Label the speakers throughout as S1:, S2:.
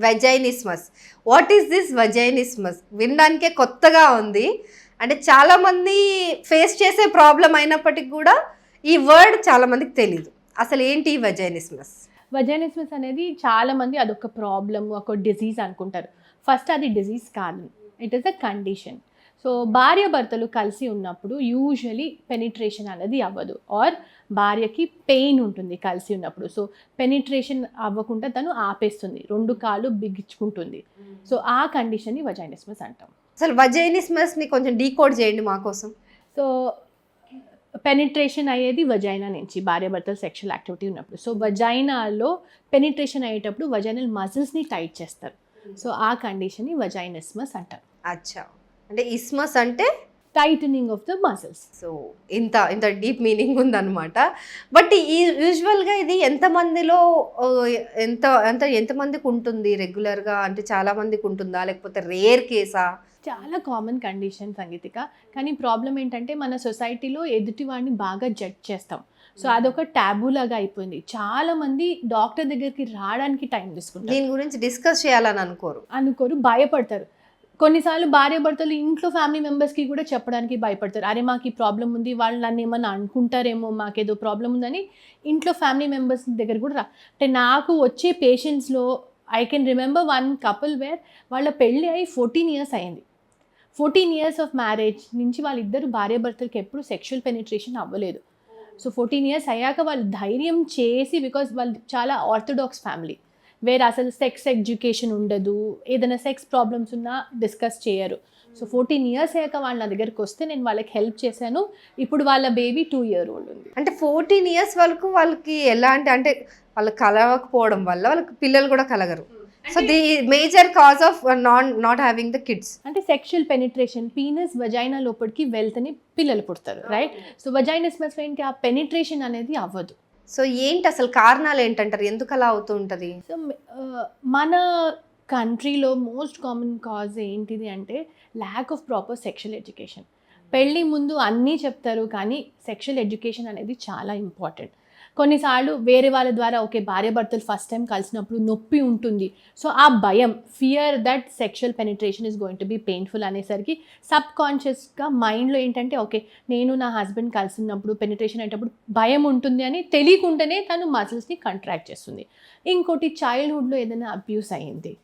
S1: వెజైనిస్మస్. What is this vaginismus? వినడానికే కొత్తగా ఉంది. అంటే చాలామంది ఫేస్ చేసే ప్రాబ్లం అయినప్పటికీ కూడా ఈ వర్డ్ చాలామందికి తెలీదు. అసలు ఏంటి ఈ వెజైనిస్మస్?
S2: వజైనిస్మస్ అనేది చాలా మంది అదొక ప్రాబ్లమ్, ఒక డిజీజ్ అనుకుంటారు. ఫస్ట్ అది డిజీజ్ కాదు, it is a condition. So భార్యాభర్తలు కలిసి ఉన్నప్పుడు యూజువలీ పెనిట్రేషన్ అనేది అవ్వదు, ఆర్ భార్యకి పెయిన్ ఉంటుంది కలిసి ఉన్నప్పుడు. సో పెనిట్రేషన్ అవ్వకుండా తను ఆపేస్తుంది, రెండు కాళ్ళు బిగించుకుంటుంది. సో ఆ కండిషన్ని వజైనిస్మస్ అంటాం.
S1: అసలు వెజైనిస్మస్ని కొంచెం డీకోడ్ చేయండి మా కోసం.
S2: సో పెనిట్రేషన్ అయ్యేది వజైనా నుంచి, భార్యాభర్తలు సెక్షువల్ యాక్టివిటీ ఉన్నప్పుడు. సో వజైనాలో పెనిట్రేషన్ అయ్యేటప్పుడు వజైనల్ మజిల్స్ని టైట్ చేస్తారు. సో ఆ కండిషన్ని వజైనిస్మస్ అంటారు.
S1: అచ్చా, అంటే ఇస్మస్ అంటే
S2: titling of the muscles.
S1: So ఇంత ఇంత డీప్ మీనింగ్ ఉందన్నమాట. బట్ ఈ యూజువల్గా ఇది ఎంతమందిలో ఎంతమందికి ఉంటుంది రెగ్యులర్గా? అంటే చాలా మందికి ఉంటుందా, లేకపోతే రేర్ కేసా?
S2: చాలా కామన్ కండిషన్ సంగీతిక. కానీ ప్రాబ్లం ఏంటంటే మన సొసైటీలో ఎదుటి వాడిని బాగా జడ్జ్ చేస్తాం. సో అదొక టాబూ లాగా అయిపోయింది. చాలా మంది డాక్టర్ దగ్గరికి రావడానికి టైం తీసుకుంటారు,
S1: దీని గురించి డిస్కస్ చేయాలని అనుకోరు,
S2: భయపడతారు. కొన్నిసార్లు భార్యాభర్తలు ఇంట్లో ఫ్యామిలీ మెంబర్స్కి కూడా చెప్పడానికి భయపడతారు. అరే మాకు ఈ ప్రాబ్లం ఉంది, వాళ్ళు నన్ను ఏమన్నా అనుకుంటారేమో, మాకేదో ప్రాబ్లం ఉందని ఇంట్లో ఫ్యామిలీ మెంబర్స్ దగ్గర కూడా అంటే నాకు వచ్చే పేషెంట్స్లో I can remember one couple where వాళ్ళ పెళ్ళి అయి 14 years అయింది. 14 years ఆఫ్ మ్యారేజ్ నుంచి వాళ్ళిద్దరు భార్యాభర్తలకి ఎప్పుడు సెక్షువల్ పెనిట్రేషన్ అవ్వలేదు. సో 14 years అయ్యాక వాళ్ళు ధైర్యం చేసి, బికాజ్ వాళ్ళు చాలా ఆర్థోడాక్స్ ఫ్యామిలీ వేరే అసలు సెక్స్ ఎడ్యుకేషన్ ఉండదు, ఏదైనా సెక్స్ ప్రాబ్లమ్స్ ఉన్నా డిస్కస్ చేయరు. సో 14 years అయ్యాక వాళ్ళ నా దగ్గరికి వస్తే నేను వాళ్ళకి హెల్ప్ చేశాను. ఇప్పుడు వాళ్ళ బేబీ 2-year-old ఉంది.
S1: అంటే 14 years వరకు వాళ్ళకి ఎలాంటి, అంటే వాళ్ళకి కలవకపోవడం వల్ల వాళ్ళకి పిల్లలు కూడా కలగరు. So the major cause of not having the kids
S2: అంటే సెక్షువల్ పెనిట్రేషన్, పీనస్ వజైనా లోపలికి వెళ్తేనే పిల్లలు పుడతారు, రైట్? సో వజైనిస్మస్ ఏంటి, ఆ పెనిట్రేషన్ అనేది అవ్వదు.
S1: సో ఏంటి అసలు కారణాలు ఏంటంటారు, ఎందుకు అలా అవుతూ ఉంటుంది?
S2: సో మన కంట్రీలో మోస్ట్ కామన్ కాజ్ ఏంటిది అంటే lack of proper sexual education. పెళ్ళి ముందు అన్నీ చెప్తారు, కానీ సెక్షువల్ ఎడ్యుకేషన్ అనేది చాలా ఇంపార్టెంట్. కొన్నిసార్లు వేరే వాళ్ళ ద్వారా ఓకే భార్యాభర్తలు ఫస్ట్ టైం కలిసినప్పుడు నొప్పి ఉంటుంది. సో ఆ భయం, fear that sexual penetration is going to be painful అనేసరికి సబ్ కాన్షియస్గా మైండ్లో ఏంటంటే ఓకే నేను నా హస్బెండ్ కలిసినప్పుడు పెనిట్రేషన్ అయ్యేటప్పుడు భయం ఉంటుంది అని తెలియకుండానే తను మజిల్స్ని కంట్రాక్ట్ చేస్తుంది. ఇంకోటి చైల్డ్హుడ్లో ఏదైనా అబ్యూస్ అయ్యింది,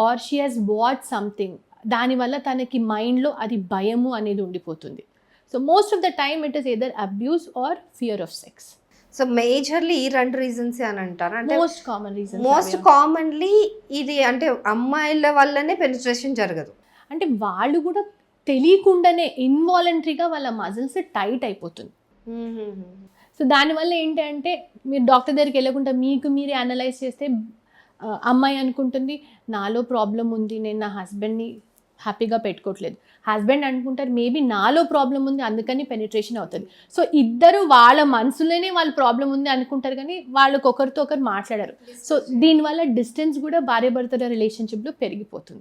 S2: or she has what something, దానివల్ల తనకి మైండ్లో అది భయము అనేది ఉండిపోతుంది. So most of the time it is either abuse or fear of sex.
S1: So majorly ఈ 2 reasons అని అంటారు. అంటే మోస్ట్ కామన్లీ ఇది అంటే అమ్మాయిల వల్లనే పెనిట్రేషన్ జరగదు,
S2: అంటే వాళ్ళు కూడా తెలియకుండానే ఇన్వాలంటరీగా వాళ్ళ మజిల్స్ టైట్ అయిపోతుంది. సో దానివల్ల ఏంటంటే మీరు డాక్టర్ దగ్గరికి వెళ్ళకుండా మీకు మీరే అనలైజ్ చేస్తే అమ్మాయి అనుకుంటుంది నాలో ప్రాబ్లం ఉంది, నేను నా హస్బెండ్ని హ్యాపీగా పెట్టుకోవట్లేదు. హస్బెండ్ అనుకుంటారు మేబీ నాలో ప్రాబ్లం ఉంది అందుకని పెనిట్రేషన్ అవుతుంది. సో ఇద్దరు వాళ్ళ మనసులోనే వాళ్ళ ప్రాబ్లం ఉంది అనుకుంటారు, కానీ వాళ్ళకి ఒకరితో ఒకరు మాట్లాడారు. సో దీనివల్ల డిస్టెన్స్ కూడా భార్యాభర్తల రిలేషన్షిప్లో పెరిగిపోతుంది.